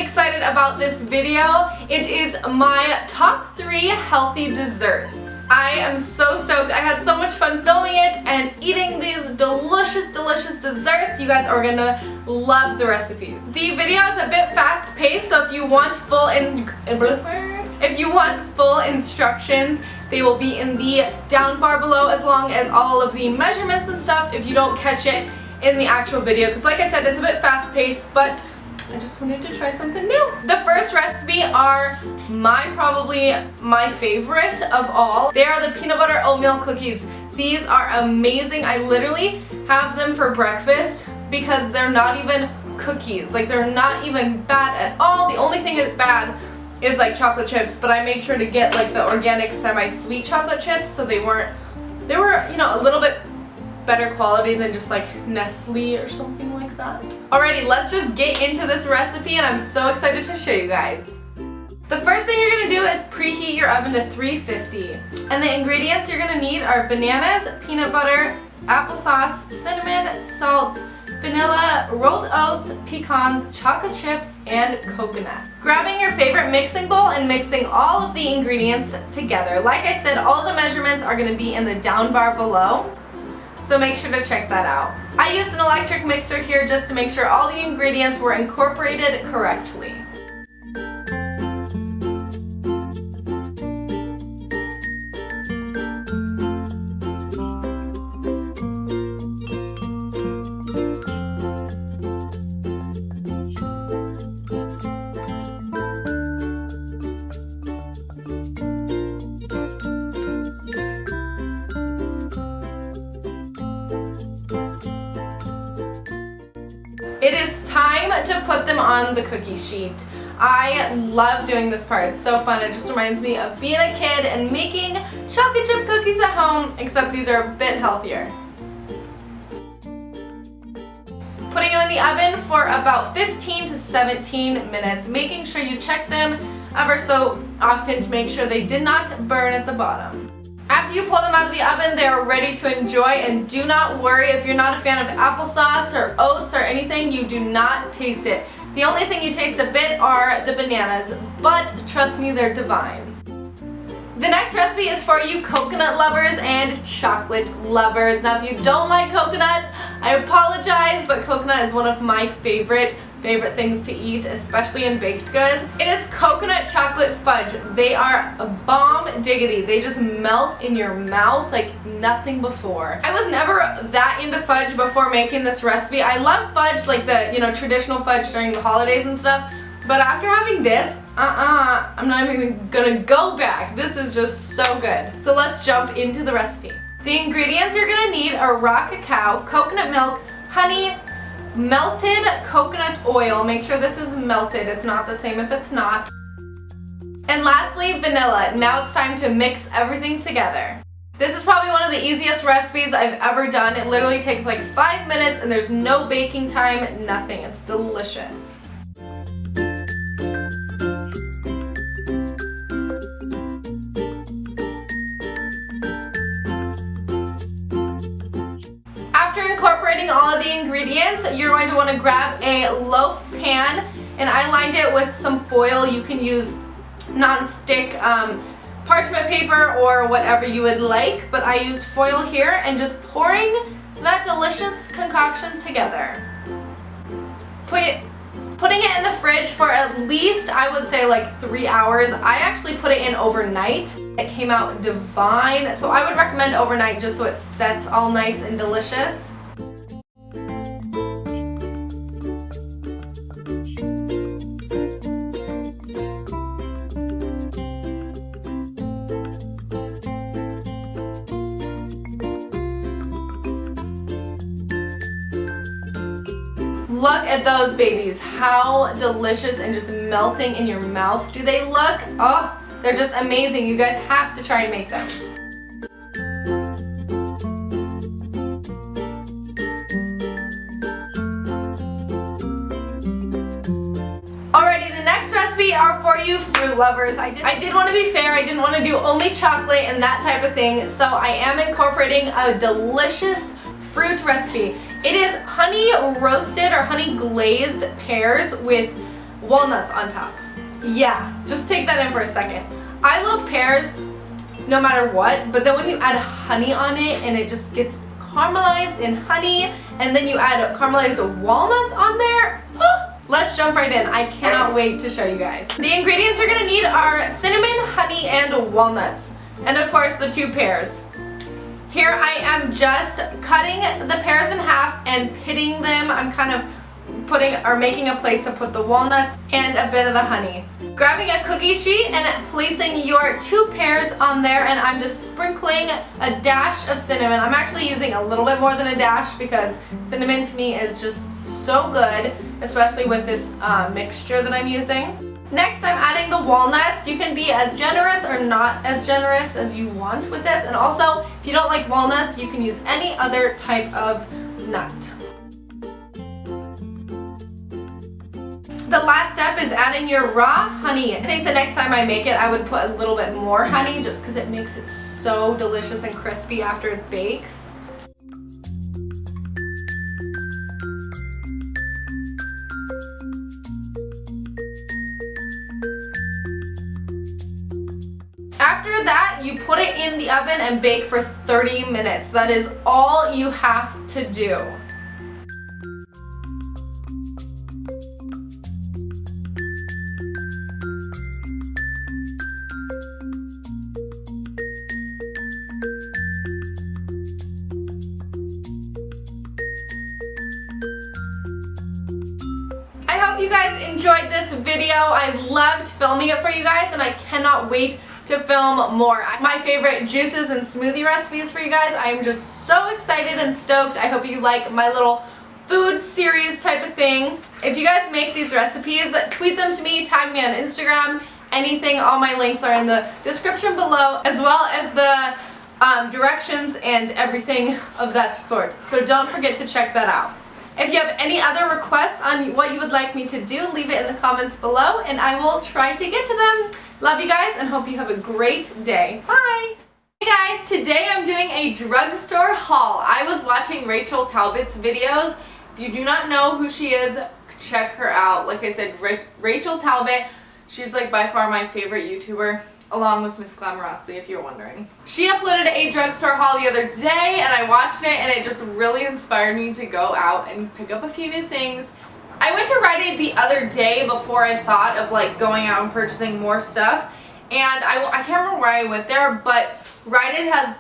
excited about this video. It is my top 3 healthy desserts. I am so stoked. I had so much fun filming it and eating these delicious desserts. You guys are gonna love the recipes. The video is a bit fast paced, so if you want full instructions, they will be in the down bar below, as long as all of the measurements and stuff if you don't catch it in the actual video, because like I said, it's a bit fast paced, but I just wanted to try something new. The first recipe are probably my favorite of all. They are the peanut butter oatmeal cookies. These are amazing. I literally have them for breakfast because they're not even cookies. Like, they're not even bad at all. The only thing that's bad is like chocolate chips, but I made sure to get like the organic semi-sweet chocolate chips, so they were, you know, a little bit better quality than just like Nestle or something like that. Alrighty, let's just get into this recipe, and I'm so excited to show you guys. The first thing you're gonna do is preheat your oven to 350. And the ingredients you're gonna need are bananas, peanut butter, applesauce, cinnamon, salt, vanilla, rolled oats, pecans, chocolate chips, and coconut. Grabbing your favorite mixing bowl and mixing all of the ingredients together. Like I said, all the measurements are gonna be in the down bar below, so make sure to check that out. I used an electric mixer here just to make sure all the ingredients were incorporated correctly. It is time to put them on the cookie sheet. I love doing this part. It's so fun. It just reminds me of being a kid and making chocolate chip cookies at home, except these are a bit healthier. Putting them in the oven for about 15 to 17 minutes, making sure you check them ever so often to make sure they did not burn at the bottom. After you pull them out of the oven, they are ready to enjoy, and do not worry if you're not a fan of applesauce or oats or anything, you do not taste it. The only thing you taste a bit are the bananas, but trust me, they're divine. The next recipe is for you coconut lovers and chocolate lovers. Now, if you don't like coconut, I apologize, but coconut is one of my favorite things to eat, especially in baked goods. It is coconut chocolate fudge. They are a bomb diggity. They just melt in your mouth like nothing before. I was never that into fudge before making this recipe. I love fudge, like the, you know, traditional fudge during the holidays and stuff, but after having this, I'm not even gonna go back. This is just so good. So let's jump into the recipe. The ingredients you're gonna need are raw cacao, coconut milk, honey, melted coconut oil. Make sure this is melted. It's not the same if it's not. And lastly, vanilla. Now it's time to mix everything together. This is probably one of the easiest recipes I've ever done. It literally takes like 5 minutes and there's no baking time, nothing. It's delicious. Incorporating all of the ingredients, you're going to want to grab a loaf pan, and I lined it with some foil. You can use non-stick parchment paper or whatever you would like, but I used foil here, and just pouring that delicious concoction together. Putting it in the fridge for at least, I would say, like 3 hours. I actually put it in overnight. It came out divine, so I would recommend overnight just so it sets all nice and delicious. Look at those babies. How delicious and just melting in your mouth do they look? Oh, they're just amazing. You guys have to try and make them. Alrighty, the next recipe are for you fruit lovers. I did want to be fair. I didn't want to do only chocolate and that type of thing, so I am incorporating a delicious fruit recipe. It is honey roasted or honey glazed pears with walnuts on top. Yeah, just take that in for a second. I love pears no matter what, but then when you add honey on it and it just gets caramelized in honey, and then you add caramelized walnuts on there, let's jump right in. I cannot wait to show you guys. The ingredients you're gonna need are cinnamon, honey, and walnuts. And of course the 2 pears. Here I am just cutting the pears in half and pitting them. I'm kind of making a place to put the walnuts and a bit of the honey. Grabbing a cookie sheet and placing your 2 pears on there, and I'm just sprinkling a dash of cinnamon. I'm actually using a little bit more than a dash because cinnamon to me is just so good, especially with this mixture that I'm using. Next, I'm adding the walnuts. You can be as generous or not as generous as you want with this, and also if you don't like walnuts, you can use any other type of nut. The last step is adding your raw honey. I think the next time I make it, I would put a little bit more honey just because it makes it so delicious and crispy after it bakes. After that, you put it in the oven and bake for 30 minutes. That is all you have to do. I hope you guys enjoyed this video. I loved filming it for you guys, and I cannot wait to film more. My favorite juices and smoothie recipes for you guys. I am just so excited and stoked. I hope you like my little food series type of thing. If you guys make these recipes, tweet them to me, tag me on Instagram, anything. All my links are in the description below, as well as the directions and everything of that sort. So don't forget to check that out. If you have any other requests on what you would like me to do, leave it in the comments below and I will try to get to them. Love you guys and hope you have a great day. Bye! Hey guys, today I'm doing a drugstore haul. I was watching Rachel Talbot's videos. If you do not know who she is, check her out. Like I said, Rachel Talbot, she's like by far my favorite YouTuber, along with Miss Glamorazzi, if you're wondering. She uploaded a drugstore haul the other day and I watched it and it just really inspired me to go out and pick up a few new things. I went to Rite Aid the other day before I thought of like going out and purchasing more stuff, and I can't remember why I went there, but Rite Aid has